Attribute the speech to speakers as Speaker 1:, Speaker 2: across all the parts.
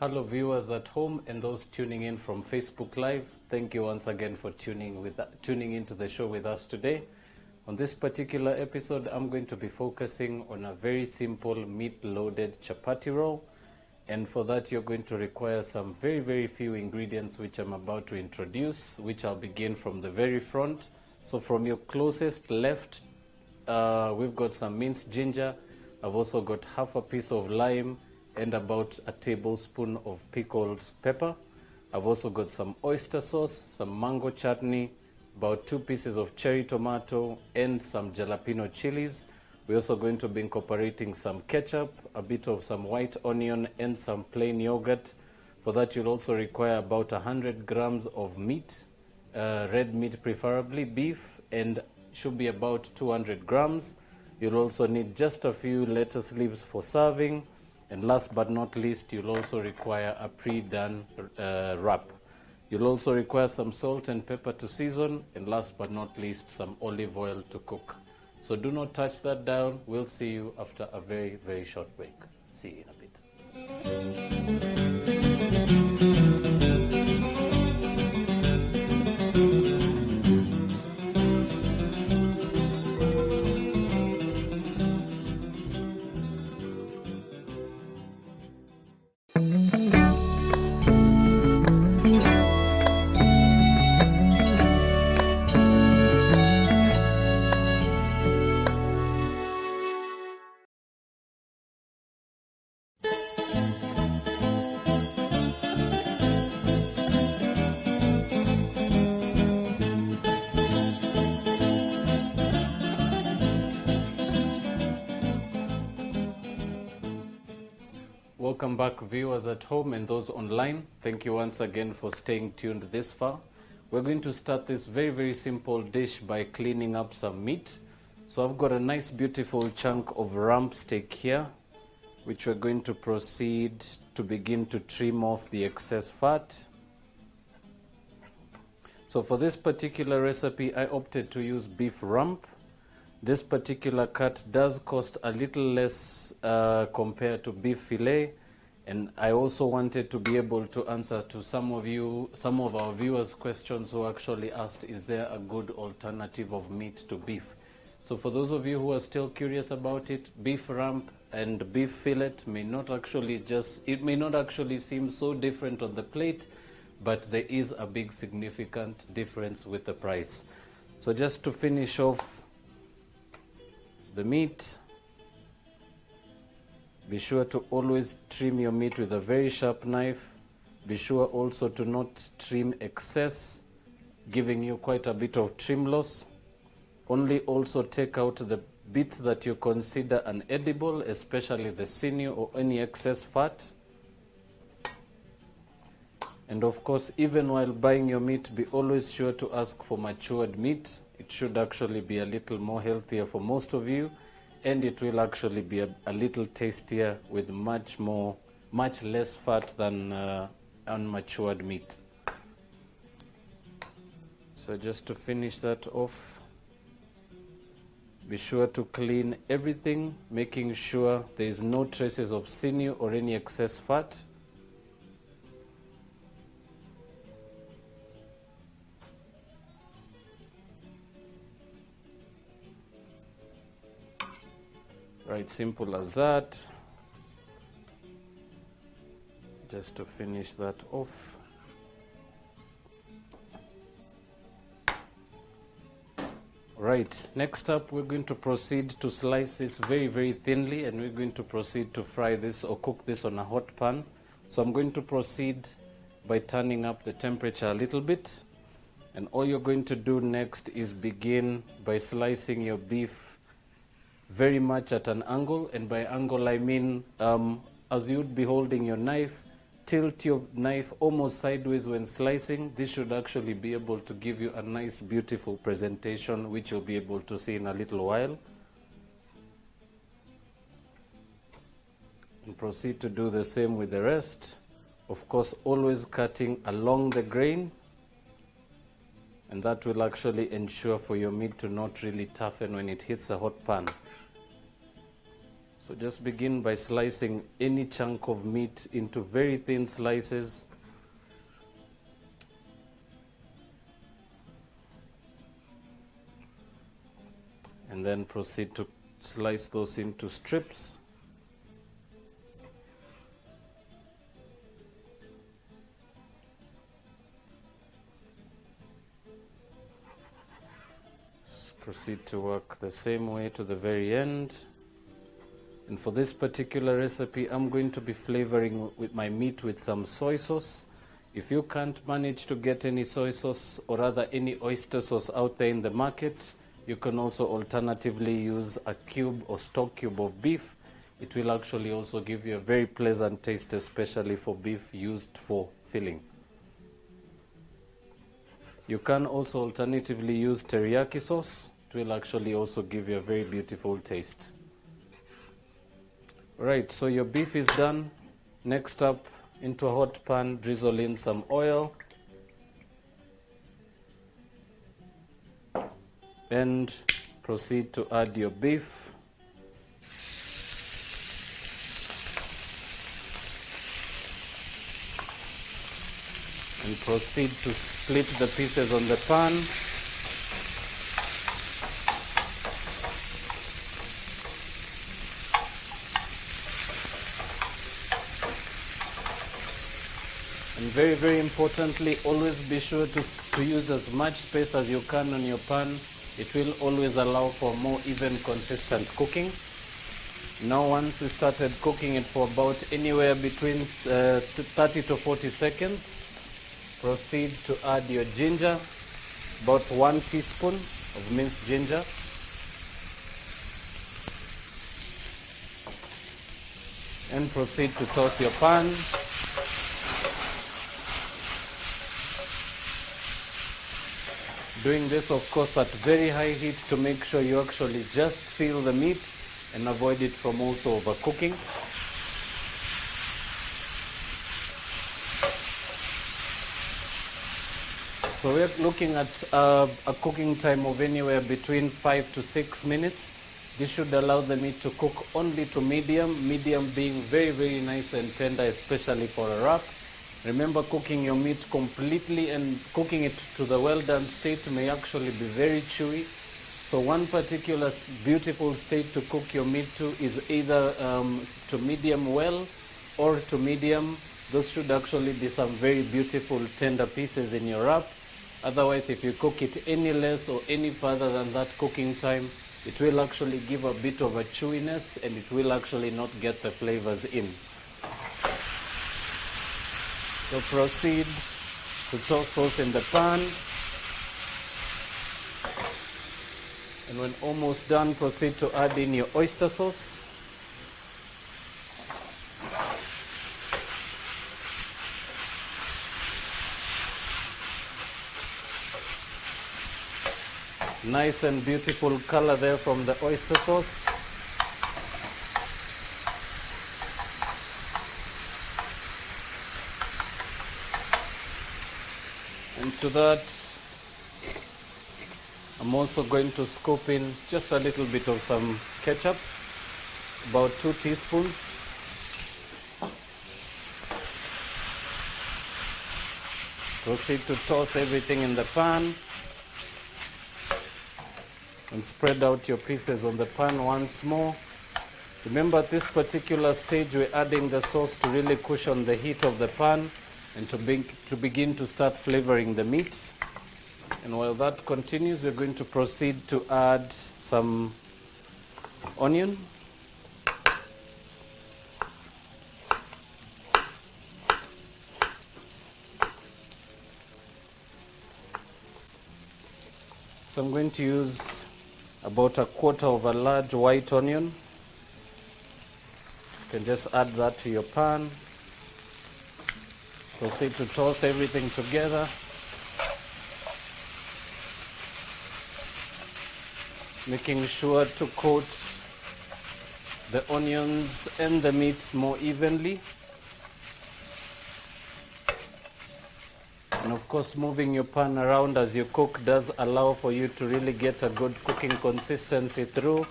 Speaker 1: Hello viewers at home and those tuning in from Facebook Live. Thank you once again for tuning into the show with us today. On this particular episode, I'm going to be focusing on a very simple meat-loaded chapati roll. And for that, you're going to require some very few ingredients which I'm about to introduce, which I'll begin from the very front. So from your closest left, we've got some minced ginger. I've also got half a piece of lime and about a tablespoon of pickled pepper. I've also got some oyster sauce, some mango chutney, about 2 pieces of cherry tomato, and some jalapeno chilies. We're also going to be incorporating some ketchup, a bit of some white onion, and some plain yogurt. For that, you'll also require about 100 grams of meat, red meat preferably, beef, and should be about 200 grams. You'll also need just a few lettuce leaves for serving. And last but not least, you'll also require a pre-done wrap. You'll also require some salt and pepper to season, and last but not least, some olive oil to cook. So do not touch that down. We'll see you after a very short break. See you in a bit. Welcome back viewers at home and those online. Thank you once again for staying tuned this far. We're going to start this very simple dish by cleaning up some meat. So I've got a nice beautiful chunk of rump steak here, which we're going to proceed to begin to trim off the excess fat. So for this particular recipe, I opted to use beef rump. This particular cut does cost a little less compared to beef fillet, and I also wanted to be able to answer to some of our viewers' questions who actually asked, is there a good alternative of meat to beef? So for those of you who are still curious about it, beef rump and beef fillet may not actually seem so different on the plate, but there is a big significant difference with the price. So just to finish off the meat, be sure to always trim your meat with a very sharp knife. Be sure also to not trim excess, giving you quite a bit of trim loss. Only also take out the bits that you consider unedible, especially the sinew or any excess fat. And of course, even while buying your meat, be always sure to ask for matured meat. It should actually be a little more healthier for most of you, and it will actually be a little tastier with much less fat than unmatured meat. So just to finish that off, be sure to clean everything, making sure there is no traces of sinew or any excess fat. Right, simple as that. Just to finish that off. Right, next up we're going to proceed to slice this very thinly, and we're going to proceed to fry this or cook this on a hot pan. So I'm going to proceed by turning up the temperature a little bit, and all you're going to do next is begin by slicing your beef very much at an angle, and by angle I mean as you'd be holding your knife, tilt your knife almost sideways when slicing. This should actually be able to give you a nice beautiful presentation, which you'll be able to see in a little while. And proceed to do the same with the rest. Of course, always cutting along the grain, and that will actually ensure for your meat to not really toughen when it hits a hot pan. So just begin by slicing any chunk of meat into very thin slices. And then proceed to slice those into strips. Proceed to work the same way to the very end. And for this particular recipe, I'm going to be flavoring with my meat with some soy sauce. If you can't manage to get any soy sauce or rather any oyster sauce out there in the market, you can also alternatively use a cube or stock cube of beef. It will actually also give you a very pleasant taste, especially for beef used for filling. You can also alternatively use teriyaki sauce. It will actually also give you a very beautiful taste. Right, so your beef is done. Next up, into a hot pan, drizzle in some oil. And proceed to add your beef. And proceed to split the pieces on the pan. And very, very importantly, always be sure to use as much space as you can on your pan. It will always allow for more even, consistent cooking. Now once we started cooking it for about anywhere between 30 to 40 seconds, proceed to add your ginger, about 1 teaspoon of minced ginger. And proceed to toss your pan. Doing this, of course, at very high heat to make sure you actually just seal the meat and avoid it from also overcooking. So we're looking at a cooking time of anywhere between 5 to 6 minutes. This should allow the meat to cook only to medium, medium being very, very nice and tender, especially for a wrap. Remember, cooking your meat completely and cooking it to the well done state may actually be very chewy. So one particular beautiful state to cook your meat to is either to medium well or to medium. Those should actually be some very beautiful tender pieces in your wrap. Otherwise, if you cook it any less or any further than that cooking time, it will actually give a bit of a chewiness and it will actually not get the flavors in. So proceed to toss sauce in the pan. And when almost done, proceed to add in your oyster sauce. Nice and beautiful color there from the oyster sauce. And to that, I'm also going to scoop in just a little bit of some ketchup, about 2 teaspoons. Proceed to toss everything in the pan and spread out your pieces on the pan once more. Remember, at this particular stage, we're adding the sauce to really cushion the heat of the pan and to begin to start flavoring the meat. And while that continues, we're going to proceed to add some onion. So I'm going to use about 1/4 of a large white onion. You can just add that to your pan. Proceed to toss everything together. Making sure to coat the onions and the meat more evenly. And of course, moving your pan around as you cook does allow for you to really get a good cooking consistency through.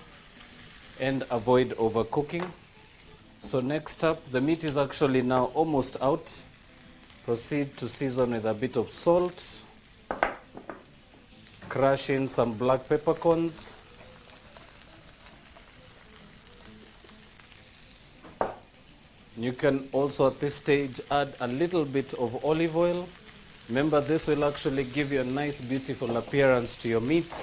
Speaker 1: and avoid overcooking. So next up, the meat is actually now almost out. Proceed to season with a bit of salt. Crush in some black peppercorns. You can also at this stage add a little bit of olive oil. Remember, this will actually give you a nice, beautiful appearance to your meat.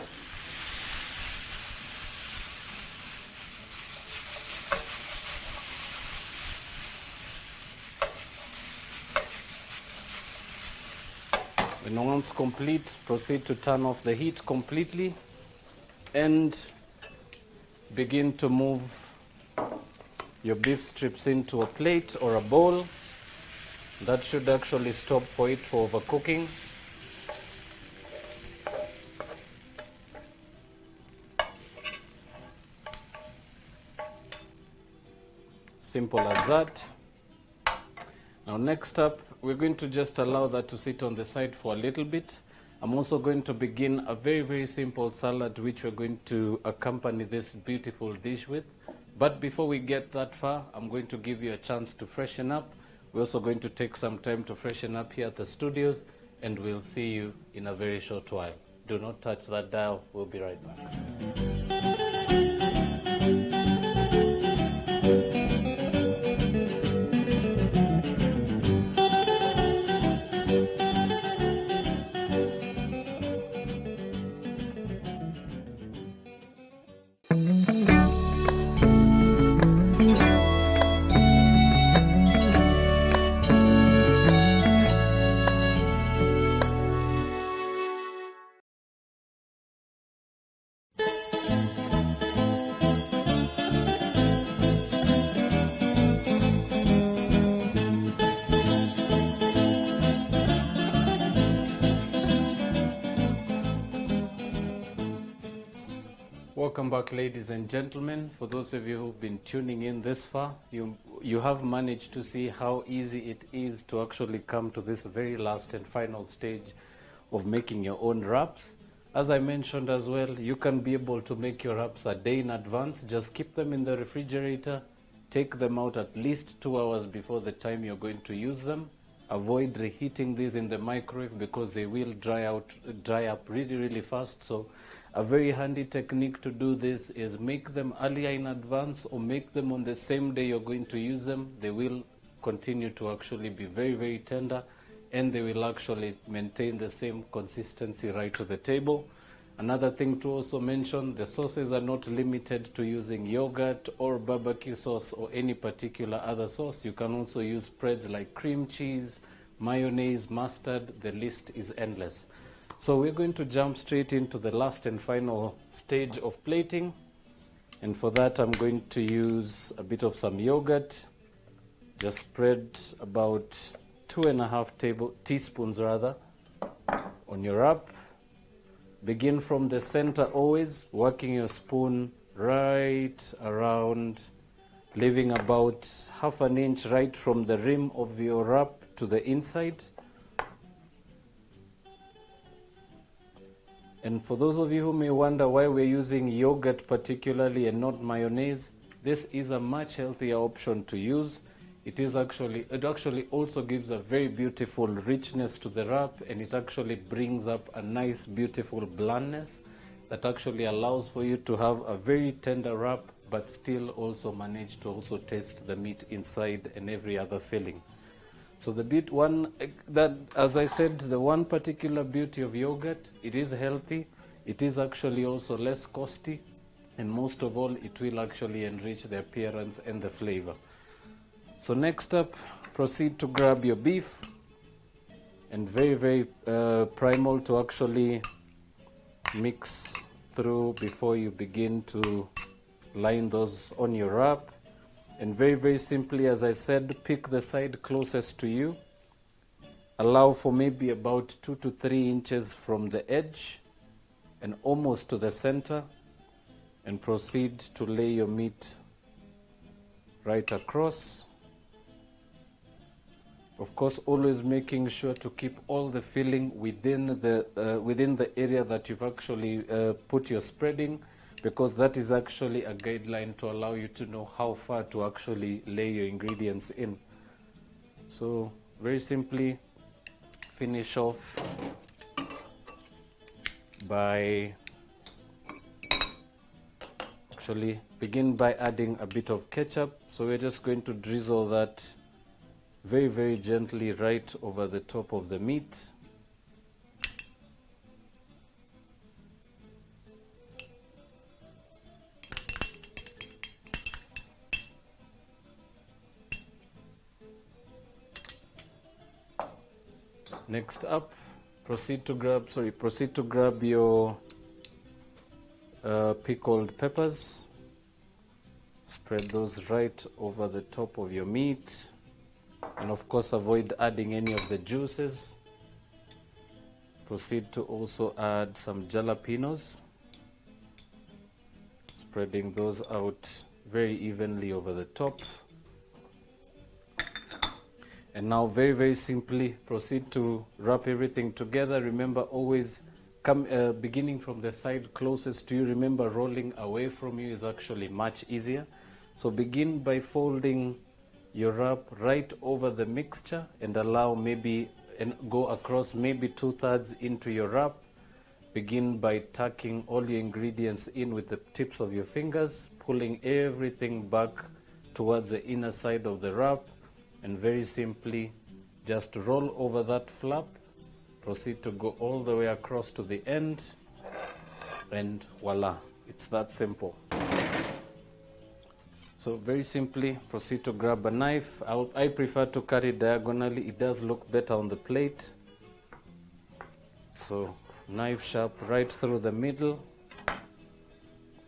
Speaker 1: When once complete, proceed to turn off the heat completely and begin to move your beef strips into a plate or a bowl. That should actually stop for overcooking. Simple as that. Now next up, we're going to just allow that to sit on the side for a little bit. I'm also going to begin a very, very simple salad which we're going to accompany this beautiful dish with. But before we get that far, I'm going to give you a chance to freshen up. We're also going to take some time to freshen up here at the studios, and we'll see you in a very short while. Do not touch that dial. We'll be right back. Welcome back, ladies and gentlemen. For those of you who've been tuning in this far, you have managed to see how easy it is to actually come to this very last and final stage of making your own wraps. As I mentioned as well, you can be able to make your wraps a day in advance. Just keep them in the refrigerator. Take them out at least 2 hours before the time you're going to use them. Avoid reheating these in the microwave because they will dry up really, really fast. So a very handy technique to do this is make them earlier in advance or make them on the same day you're going to use them. They will continue to actually be very, very tender, and they will actually maintain the same consistency right to the table. Another thing to also mention, the sauces are not limited to using yogurt or barbecue sauce or any particular other sauce. You can also use spreads like cream cheese, mayonnaise, mustard. The list is endless. So we're going to jump straight into the last and final stage of plating. And for that, I'm going to use a bit of some yogurt. Just spread about 2.5 teaspoons on your wrap. Begin from the center always, working your spoon right around, leaving about 1/2 inch right from the rim of your wrap to the inside. And for those of you who may wonder why we're using yogurt particularly and not mayonnaise, this is a much healthier option to use. It actually also gives a very beautiful richness to the wrap, and it actually brings up a nice, beautiful blandness that actually allows for you to have a very tender wrap, but still also manage to also taste the meat inside and every other filling. So as I said, the one particular beauty of yogurt, it is healthy, it is actually also less costly, and most of all, it will actually enrich the appearance and the flavor. So next up, proceed to grab your beef, and very, very primal to actually mix through before you begin to line those on your wrap. And very, very simply, as I said, pick the side closest to you. Allow for maybe about 2 to 3 inches from the edge and almost to the center, and proceed to lay your meat right across. Of course, always making sure to keep all the filling within the area that you've actually put your spreading. because that is actually a guideline to allow you to know how far to actually lay your ingredients in. So very simply finish off by begin by adding a bit of ketchup. So we're just going to drizzle that very, very gently right over the top of the meat. Next up, proceed to grab your pickled peppers. Spread those right over the top of your meat, and of course avoid adding any of the juices. Proceed to also add some jalapenos, spreading those out very evenly over the top. And now very, very simply proceed to wrap everything together. Remember, always beginning from the side closest to you. Remember, rolling away from you is actually much easier. So begin by folding your wrap right over the mixture and go across maybe 2/3 into your wrap. Begin by tucking all your ingredients in with the tips of your fingers, pulling everything back towards the inner side of the wrap, and very simply just roll over that flap. Proceed to go all the way across to the end, and voila, it's that simple. So very simply proceed to grab a knife. I prefer to cut it diagonally, it does look better on the plate. So knife sharp right through the middle,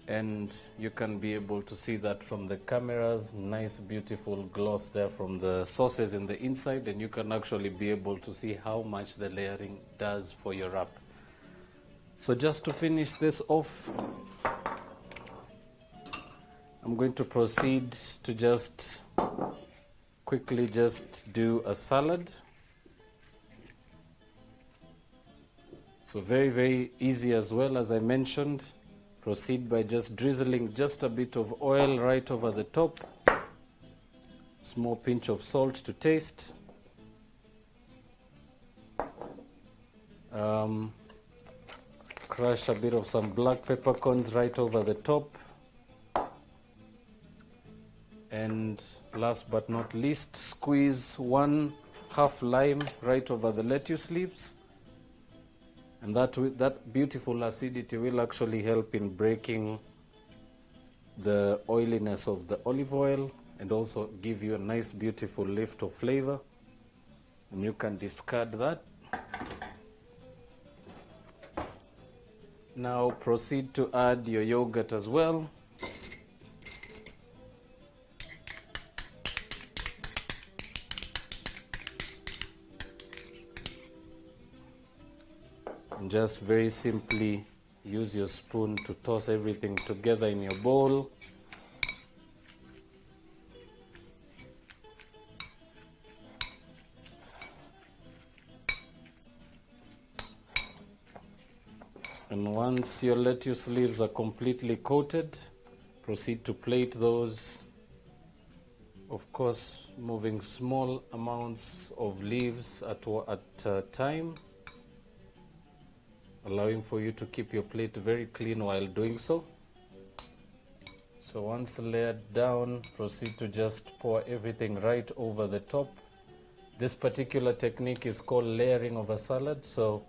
Speaker 1: and you can be able to see that from the cameras. Nice beautiful gloss there from the sauces in the inside, and you can actually be able to see how much the layering does for your wrap. So just to finish this off, I'm going to proceed to just quickly do a salad. So very, very easy as well, as I mentioned. Proceed by just drizzling just a bit of oil right over the top. Small pinch of salt to taste. Crush a bit of some black peppercorns right over the top. And last but not least, squeeze 1/2 lime right over the lettuce leaves. And that beautiful acidity will actually help in breaking the oiliness of the olive oil and also give you a nice beautiful lift of flavor. And you can discard that. Now proceed to add your yogurt as well. And just very simply use your spoon to toss everything together in your bowl. And once your lettuce leaves are completely coated, proceed to plate those. Of course, moving small amounts of leaves at a time, allowing for you to keep your plate very clean while doing so. So once layered down, proceed to just pour everything right over the top. This particular technique is called layering of a salad. So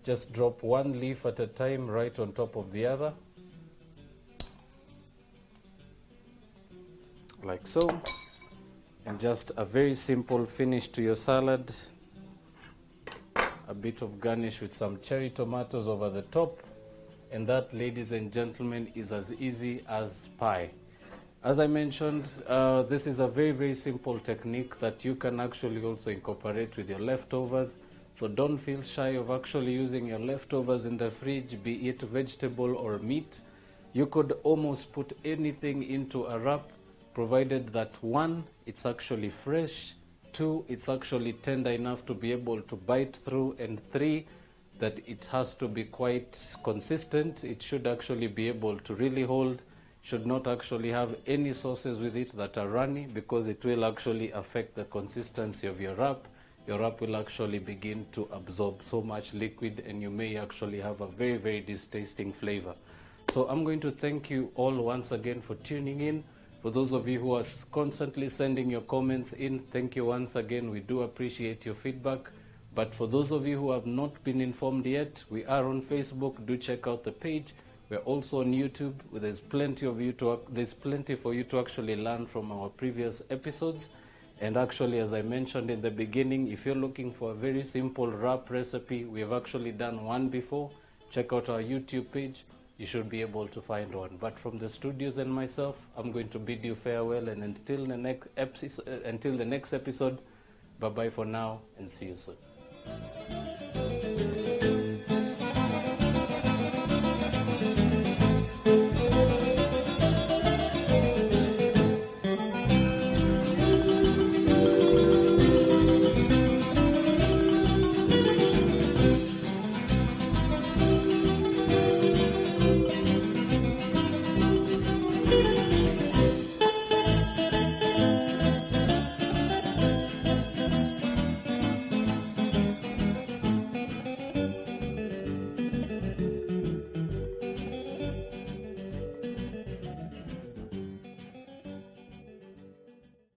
Speaker 1: just drop one leaf at a time right on top of the other, like so. And just a very simple finish to your salad. A bit of garnish with some cherry tomatoes over the top, and that, ladies and gentlemen, is as easy as pie. As I mentioned, this is a very, very simple technique that you can actually also incorporate with your leftovers. So don't feel shy of actually using your leftovers in the fridge, be it vegetable or meat. You could almost put anything into a wrap, provided that 1, it's actually fresh, 2, it's actually tender enough to be able to bite through, and 3, that it has to be quite consistent. It should actually be able to really hold, should not actually have any sauces with it that are runny, because it will actually affect the consistency of your wrap. Your wrap will actually begin to absorb so much liquid, and you may actually have a very, very distasting flavor. So I'm going to thank you all once again for tuning in. For those of you who are constantly sending your comments in, thank you once again. We do appreciate your feedback. But for those of you who have not been informed yet, we are on Facebook. Do check out the page. We're also on YouTube. There's plenty for you to actually learn from our previous episodes. And actually, as I mentioned in the beginning, if you're looking for a very simple wrap recipe, we have actually done one before. Check out our YouTube page. You should be able to find one. But from the studios and myself, I'm going to bid you farewell, and until the next episode, bye bye for now, and see you soon.